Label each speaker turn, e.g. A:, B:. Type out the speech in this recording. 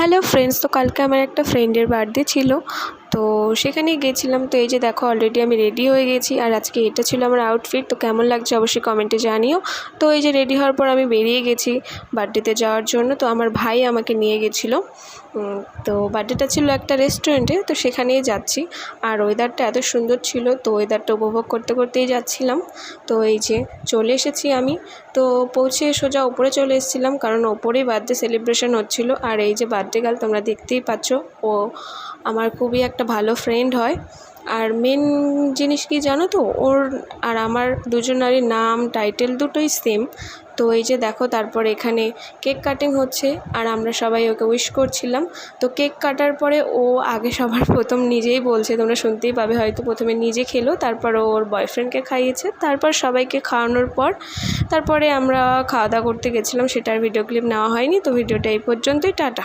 A: Hello friends, তো কালকে আমার একটা ফ্রেন্ডের বার্থডে ছিল, তো সেখানেই গেছিলাম। তো এই যে দেখো, অলরেডি আমি রেডি হয়ে গেছি, আর আজকে এটা ছিল আমার আউটফিট। তো কেমন লাগছে অবশ্যই কমেন্টে জানিও। তো এই যে রেডি হওয়ার পর আমি বেরিয়ে গেছি বার্থডেতে যাওয়ার জন্য। তো আমার ভাই আমাকে নিয়ে গেছিলো। তো বার্থডেটা ছিল একটা রেস্টুরেন্টে, তো সেখানেই যাচ্ছি। আর ওয়েদারটা এত সুন্দর ছিল, তো ওয়েদারটা উপভোগ করতে করতেই যাচ্ছিলাম। তো এই যে চলে এসেছি আমি। তো পৌঁছে সোজা ওপরে চলে এসেছিলাম, কারণ ওপরেই বার্থডে সেলিব্রেশন হচ্ছিল। আর এই যে বার্থডে গার্ল তোমরা দেখতেই পাচ্ছ, ও আমার খুবই একটা ভালো ফ্রেন্ড হয়। আর মেন জিনিস কি জানো তো, ওর আর আমার দুজনারই নাম টাইটেল দুটোই সেম। তো এই যে দেখো, তারপর এখানে কেক কাটিং হচ্ছে, আর আমরা সবাই ওকে উইশ করছিলাম। তো কেক কাটার পরে ও আগে সবার প্রথম নিজেই বলছে, তোমরা শুনতেই পাবে হয়তো, প্রথমে নিজে খেলো, তারপর ওর বয়ফ্রেন্ডকে খাইয়েছে, তারপর সবাইকে খাওয়ানোর পর তারপরে আমরা খাওয়া দাওয়া করতে গেছিলাম। সেটার ভিডিও ক্লিপ নেওয়া হয়নি। তো ভিডিওটা এই পর্যন্তই, টাটা।